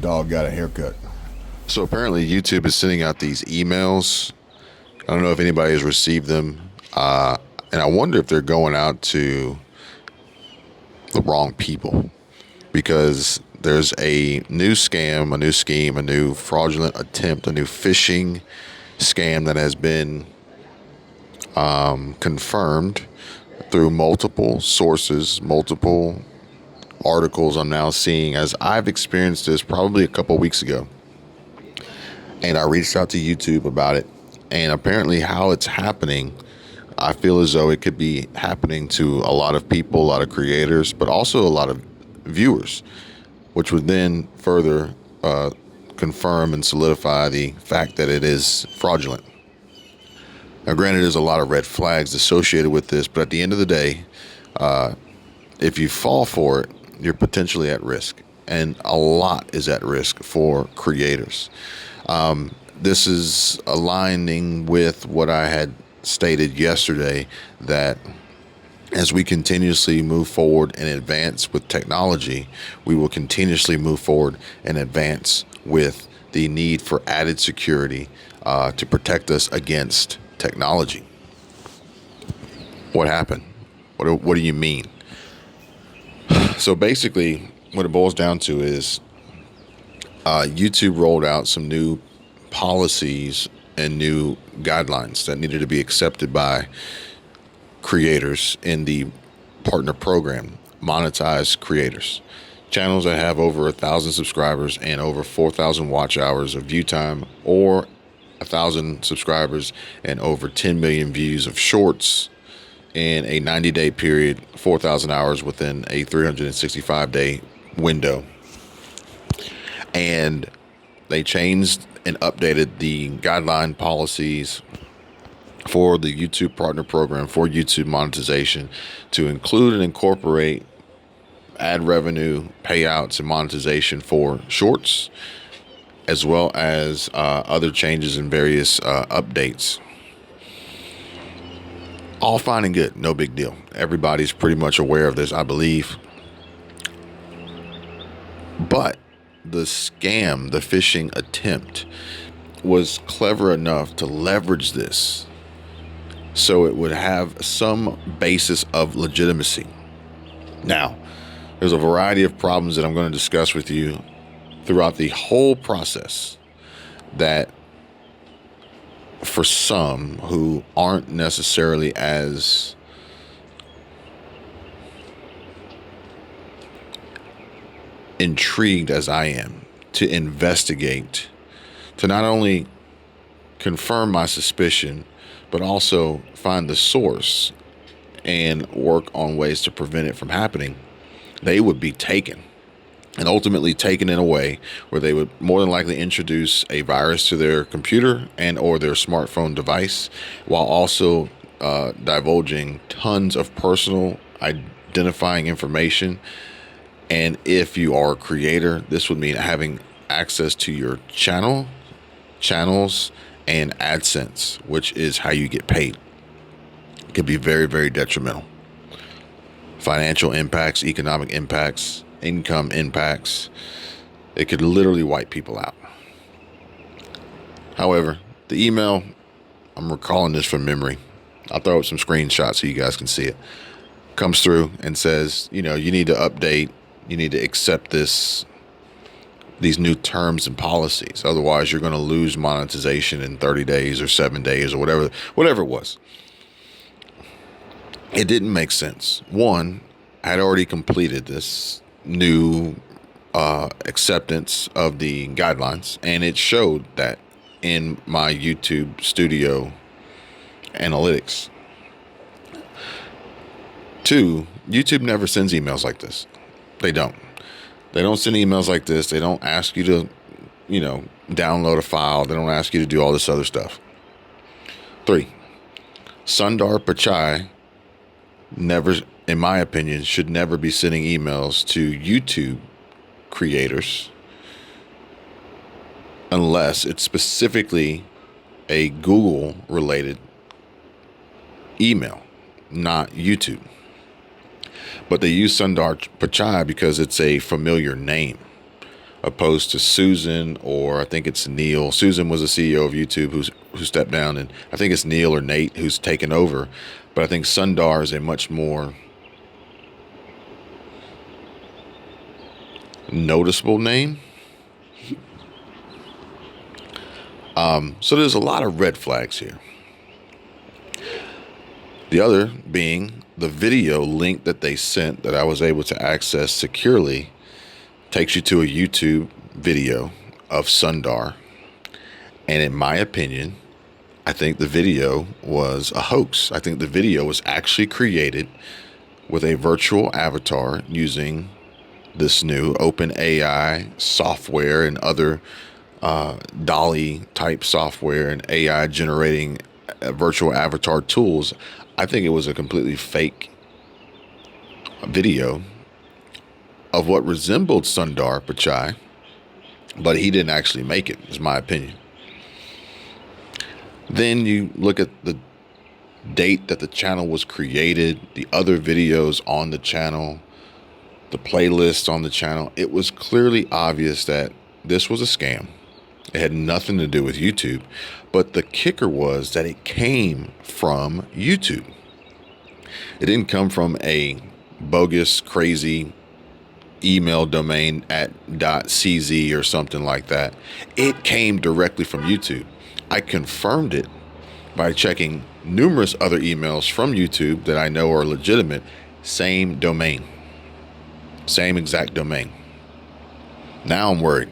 dog got a haircut. So apparently, YouTube is sending out these emails. I don't know if anybody has received them, and I wonder if they're going out to the wrong people because there's a new scam, a new scheme, a new fraudulent attempt, a new phishing scam that has been confirmed through multiple sources, multiple articles I'm now seeing as I've experienced this probably a couple weeks ago. And I reached out to YouTube about it. And apparently, how it's happening, I feel as though it could be happening to a lot of people, a lot of creators, but also a lot of viewers, which would then further confirm and solidify the fact that it is fraudulent. Now, granted, there's a lot of red flags associated with this, but at the end of the day, if you fall for it, you're potentially at risk. And a lot is at risk for creators. This is aligning with what I had stated yesterday, that as we continuously move forward and advance with technology, we will continuously move forward and advance with the need for added security to protect us against technology. What happened? What do you mean? So basically, what it boils down to is YouTube rolled out some new policies and new guidelines that needed to be accepted by creators in the partner program, monetized creators. Channels that have over 1,000 subscribers and over 4,000 watch hours of view time, or 1,000 subscribers and over 10 million views of shorts in a 90-day period, 4,000 hours within a 365-day window. And they changed and updated the guideline policies for the YouTube partner program for YouTube monetization to include and incorporate ad revenue payouts and monetization for shorts, as well as other changes and various updates. All fine and good, no big deal. Everybody's pretty much aware of this, I believe. But the scam, the phishing attempt, was clever enough to leverage this so it would have some basis of legitimacy. Now, there's a variety of problems that I'm going to discuss with you throughout the whole process that for some who aren't necessarily as intrigued as I am to investigate, to not only confirm my suspicion, but also find the source and work on ways to prevent it from happening, they would be taken and ultimately taken in a way where they would more than likely introduce a virus to their computer and or their smartphone device, while also divulging tons of personal identifying information. And if you are a creator, this would mean having access to your channels, and AdSense, which is how you get paid. It could be very, very detrimental. Financial impacts, economic impacts, income impacts. It could literally wipe people out. However, the email, I'm recalling this from memory. I'll throw up some screenshots so you guys can see it. Comes through and says, you need to update, you need to accept these new terms and policies. Otherwise, you're going to lose monetization in 30 days or 7 days or whatever it was. It didn't make sense. One, I had already completed this new acceptance of the guidelines, and it showed that in my YouTube studio analytics. Two, YouTube never sends emails like this. They don't. They don't send emails like this. They don't ask you to, download a file. They don't ask you to do all this other stuff. Three, Sundar Pichai never, in my opinion, should never be sending emails to YouTube creators unless it's specifically a Google related email, not YouTube. But they use Sundar Pichai because it's a familiar name. opposed to Susan, or I think it's Neil. Susan was the CEO of YouTube who stepped down, and I think it's Neil or Nate who's taken over. But I think Sundar is a much more noticeable name. So there's a lot of red flags here. The other being the video link that they sent that I was able to access securely takes you to a YouTube video of Sundar. And in my opinion, I think the video was a hoax. I think the video was actually created with a virtual avatar using this new OpenAI software and other Dolly type software and AI generating virtual avatar tools. I think it was a completely fake video of what resembled Sundar Pichai, but he didn't actually make it, is my opinion. Then you look at the date that the channel was created, the other videos on the channel, the playlist on the channel. It was clearly obvious that this was a scam. It had nothing to do with YouTube. But the kicker was that it came from YouTube. It didn't come from a bogus, crazy email domain at .cz or something like that. It came directly from YouTube. I confirmed it by checking numerous other emails from YouTube that I know are legitimate. Same domain. Same exact domain. Now I'm worried.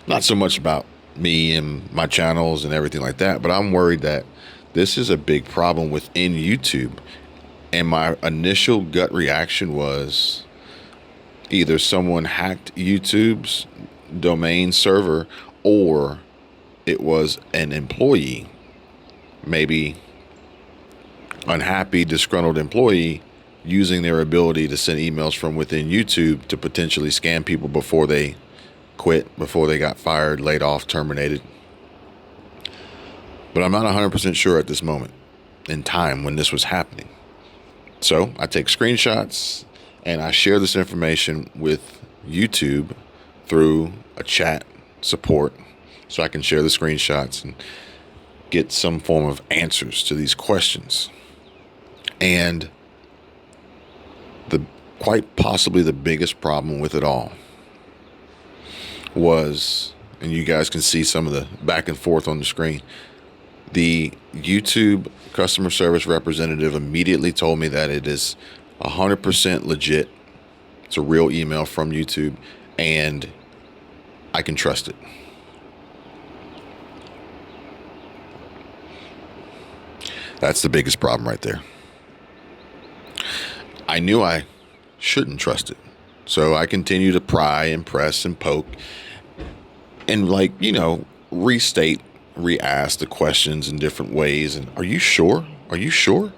Not so much about me and my channels and everything like that, but I'm worried that this is a big problem within YouTube. And my initial gut reaction was either someone hacked YouTube's domain server, or it was an employee, maybe unhappy, disgruntled employee, using their ability to send emails from within YouTube to potentially scam people before they quit, before they got fired, laid off, terminated. But I'm not 100% sure at this moment in time when this was happening. So I take screenshots and I share this information with YouTube through a chat support so I can share the screenshots and get some form of answers to these questions. And quite possibly the biggest problem with it all was, and you guys can see some of the back and forth on the screen, the YouTube customer service representative immediately told me that it is 100% legit. It's a real email from YouTube and I can trust it. That's the biggest problem right there. I knew I shouldn't trust it. So I continue to pry and press and poke and re-ask the questions in different ways. And are you sure? Are you sure?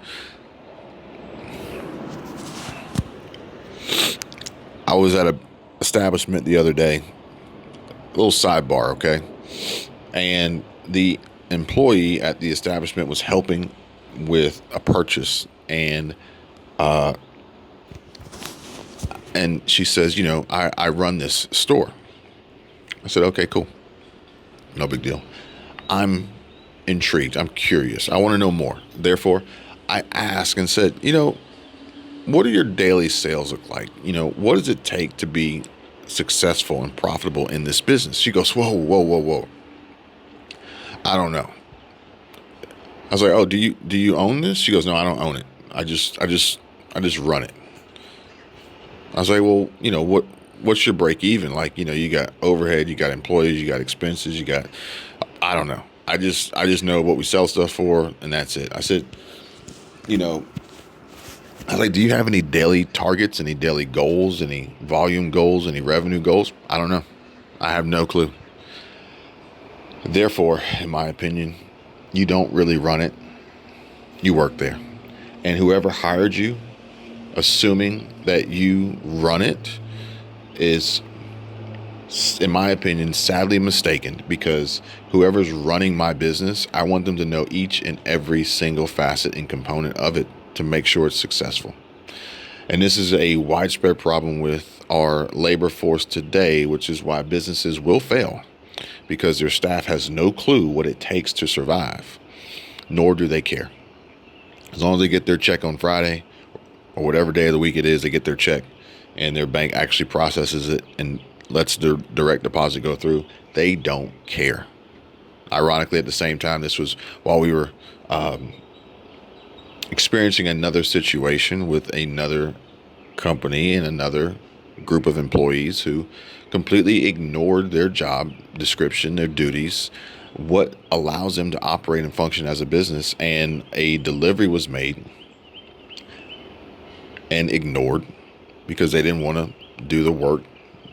I was at a establishment the other day, a little sidebar, okay? And the employee at the establishment was helping with a purchase, and she says, I run this store. I said, okay, cool. No big deal. I'm intrigued. I'm curious. I want to know more. Therefore, I asked and said, what do your daily sales look like? What does it take to be successful and profitable in this business? She goes, whoa. I don't know. I was like, oh, do you own this? She goes, no, I don't own it. I just run it. I was like, well, what's your break even? Like, you got overhead, you got employees, you got expenses, I don't know. I just know what we sell stuff for, and that's it. I said, I was like, do you have any daily targets, any daily goals, any volume goals, any revenue goals? I don't know. I have no clue. Therefore, in my opinion, you don't really run it. You work there. And whoever hired you, assuming that you run it, is, in my opinion, sadly mistaken, because whoever's running my business, I want them to know each and every single facet and component of it to make sure it's successful. And this is a widespread problem with our labor force today, which is why businesses will fail, because their staff has no clue what it takes to survive, nor do they care. As long as they get their check on Friday or whatever day of the week it is, they get their check and their bank actually processes it and lets their direct deposit go through, they don't care. Ironically, at the same time, this was while we were experiencing another situation with another company and another group of employees who completely ignored their job description, their duties, what allows them to operate and function as a business, and a delivery was made and ignored because they didn't want to do the work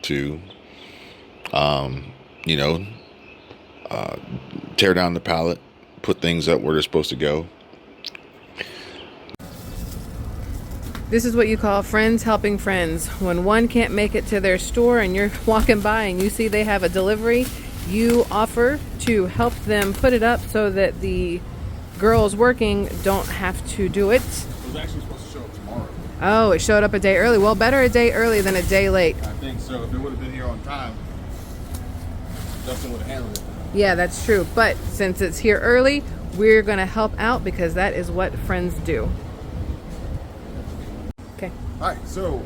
to, tear down the pallet, put things up where they're supposed to go. This is what you call friends helping friends. When one can't make it to their store and you're walking by and you see they have a delivery, you offer to help them put it up so that the girls working don't have to do it. It was actually supposed to show up tomorrow. Oh, it showed up a day early. Well, better a day early than a day late. I think so. If it would have been here on time, Justin would have handled it. Yeah, that's true. But since it's here early, we're going to help out because that is what friends do. Okay. All right, so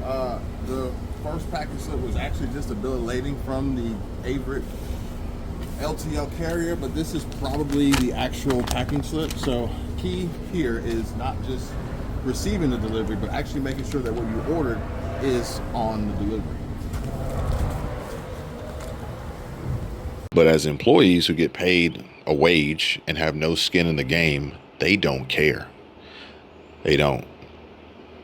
the first package slip was actually just a bill of lading from the Averett LTL carrier, but this is probably the actual packing slip. So key here is not just receiving the delivery, but actually making sure that what you ordered is on the delivery. But as employees who get paid a wage and have no skin in the game, they don't care. They don't.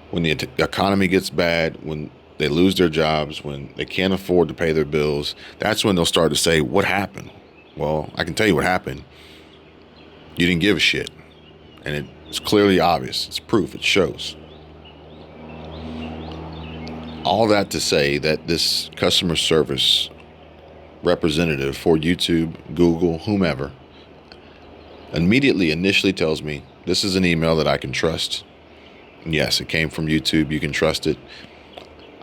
When the economy gets bad, when they lose their jobs, when they can't afford to pay their bills, that's when they'll start to say, what happened? Well, I can tell you what happened. You didn't give a shit. And it's clearly obvious. It's proof. It shows. All that to say that this customer service representative for YouTube, Google, whomever, initially tells me this is an email that I can trust. Yes, it came from YouTube. You can trust it.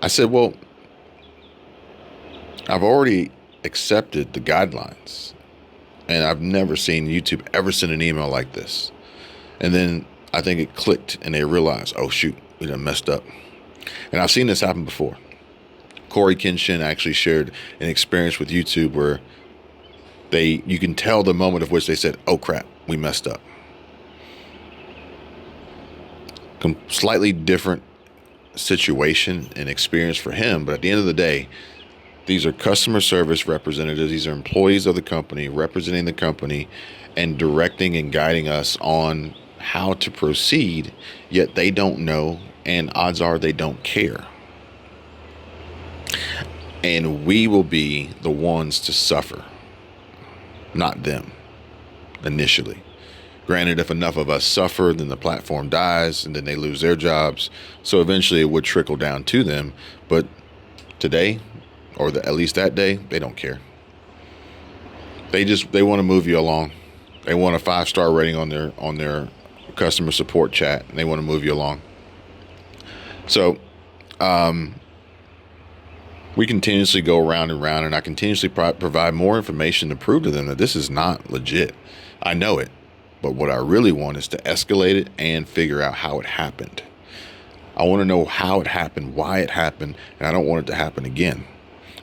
I said, well, I've already accepted the guidelines, and I've never seen YouTube ever send an email like this. And then I think it clicked, and they realized, oh, shoot, we done messed up. And I've seen this happen before. Corey Kenshin actually shared an experience with YouTube where you can tell the moment of which they said, oh, crap, we messed up. Slightly different situation and experience for him, but at the end of the day, these are customer service representatives. These are employees of the company representing the company and directing and guiding us on how to proceed, yet they don't know, and odds are they don't care. And we will be the ones to suffer, not them, initially. Granted, if enough of us suffer, then the platform dies and then they lose their jobs. So eventually it would trickle down to them. But today, or at least that day, they don't care. They want to move you along. They want a 5-star rating on their customer support chat, and they want to move you along. So we continuously go around and around, and I continuously provide more information to prove to them that this is not legit. I know it. But what I really want is to escalate it and figure out how it happened. I want to know how it happened, why it happened, and I don't want it to happen again.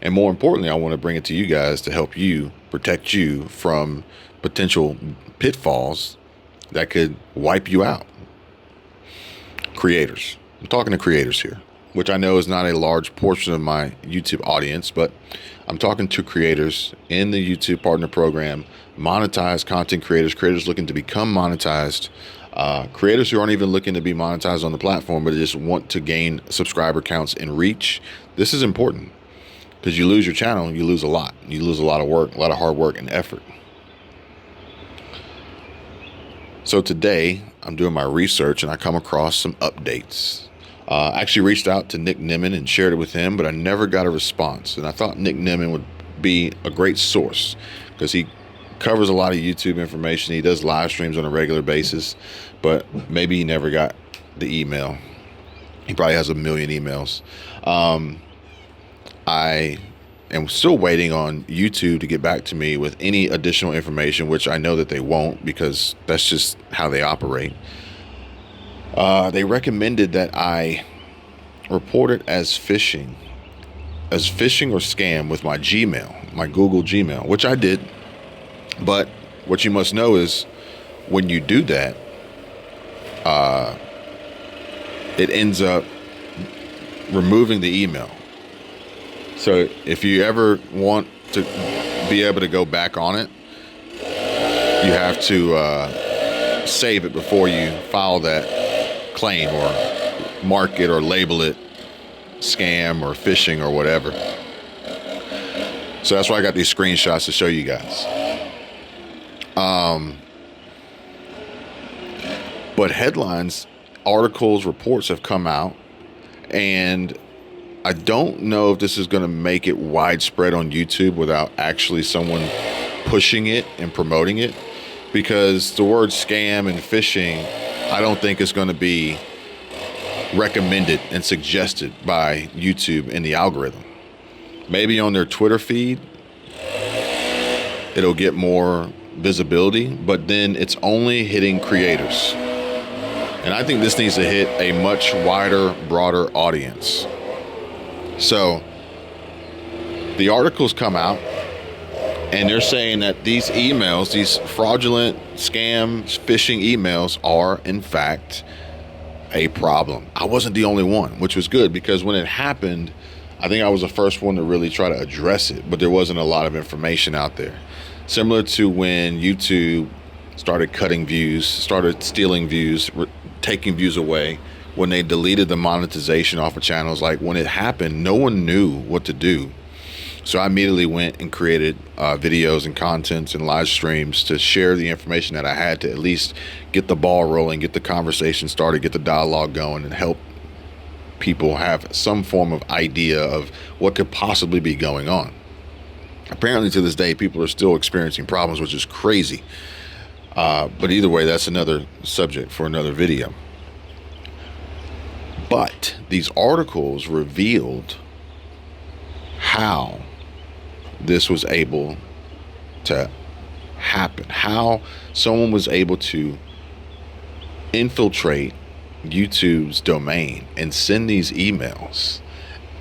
And more importantly, I want to bring it to you guys to help you, protect you from potential pitfalls that could wipe you out. Creators. I'm talking to creators here, which I know is not a large portion of my YouTube audience, but I'm talking to creators in the YouTube Partner Program, monetized content creators looking to become monetized, creators who aren't even looking to be monetized on the platform, but just want to gain subscriber counts and reach. This is important because you lose your channel, you lose a lot. You lose a lot of work, a lot of hard work and effort. So today I'm doing my research and I come across some updates. I actually reached out to Nick Nimmin and shared it with him, but I never got a response. And I thought Nick Nimmin would be a great source because he covers a lot of YouTube information. He does live streams on a regular basis, but maybe he never got the email. He probably has a million emails. I am still waiting on YouTube to get back to me with any additional information, which I know that they won't because that's just how they operate. They recommended that I report it as phishing or scam with my Gmail, my Google Gmail, which I did. But what you must know is when you do that, it ends up removing the email. So if you ever want to be able to go back on it, you have to save it before you file that claim or mark it or label it scam or phishing or whatever. So that's why I got these screenshots to show you guys. But headlines, articles, reports have come out, and I don't know if this is going to make it widespread on YouTube without actually someone pushing it and promoting it, because the word scam and phishing, I don't think is going to be recommended and suggested by YouTube in the algorithm. Maybe on their Twitter feed, it'll get more visibility, but then it's only hitting creators. And I think this needs to hit a much wider, broader audience. So the articles come out and they're saying that these emails, these fraudulent scam phishing emails are in fact a problem. I wasn't the only one, which was good because when it happened, I think I was the first one to really try to address it, but there wasn't a lot of information out there. Similar to when YouTube started cutting views, started stealing views, taking views away, when they deleted the monetization off of channels. Like when it happened, no one knew what to do. So I immediately went and created videos and contents and live streams to share the information that I had to at least get the ball rolling, get the conversation started, get the dialogue going, and help people have some form of idea of what could possibly be going on. Apparently to this day, people are still experiencing problems, which is crazy. But either way, that's another subject for another video. But these articles revealed how this was able to happen, how someone was able to infiltrate YouTube's domain and send these emails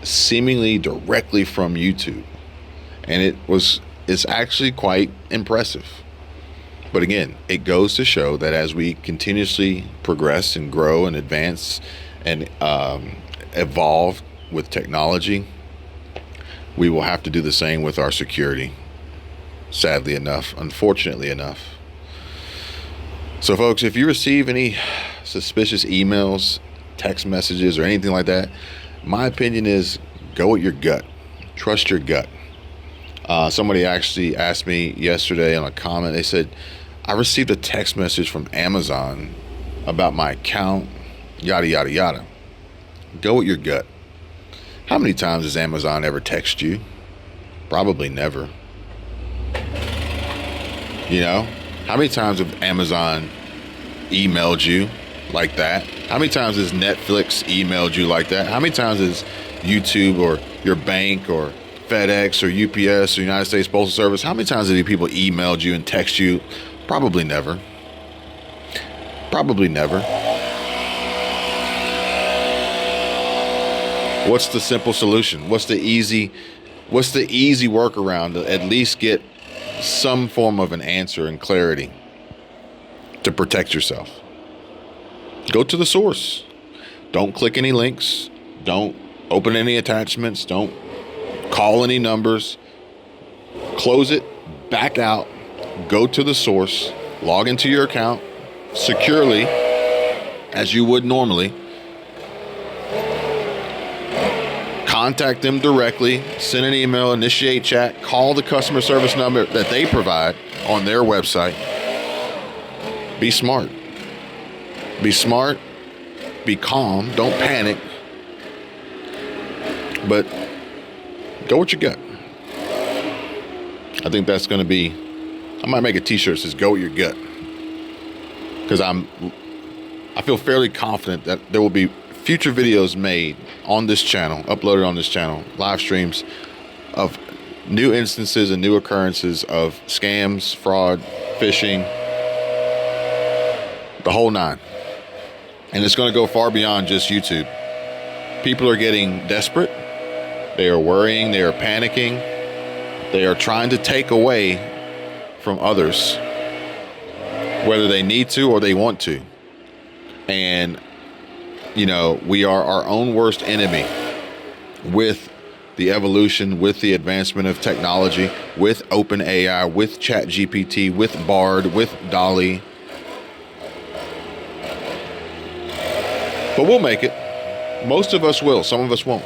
seemingly directly from YouTube. And it's actually quite impressive. But again, it goes to show that as we continuously progress and grow and advance and evolve with technology, we will have to do the same with our security. Sadly enough, unfortunately enough. So folks, if you receive any suspicious emails, text messages, or anything like that, my opinion is go with your gut. Trust your gut. Somebody actually asked me yesterday on a comment, they said, I received a text message from Amazon about my account, yada, yada, yada. Go with your gut. How many times has Amazon ever texted you? Probably never. You know, how many times have Amazon emailed you like that? How many times has Netflix emailed you like that? How many times has YouTube or your bank or FedEx or UPS or United States Postal Service, how many times have people emailed you and text you? Probably never. Probably never. What's the simple solution? What's the easy workaround to at least get some form of an answer and clarity to protect yourself? Go to the source. Don't click any links. Don't open any attachments. Don't call any numbers. Close it, back out, go to the source, log into your account securely as you would normally. Contact them directly, send an email, initiate chat, call the customer service number that they provide on their website. Be smart. Be smart. Be calm. Don't panic. But go with your gut. I think that's going to be, I might make a t-shirt that says go with your gut. Because I feel fairly confident that there will be future videos made on this channel, uploaded on this channel, live streams of new instances and new occurrences of scams, fraud, phishing, the whole nine. And it's going to go far beyond just YouTube. People are getting desperate. They are worrying. They are panicking. They are trying to take away from others, whether they need to or they want to. And, you know, we are our own worst enemy with the evolution, with the advancement of technology, with OpenAI, with ChatGPT, with Bard, with Dolly. But we'll make it. Most of us will. Some of us won't.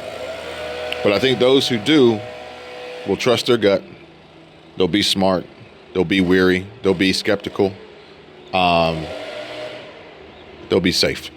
But I think those who do will trust their gut. They'll be smart. They'll be weary. They'll be skeptical. They'll be safe.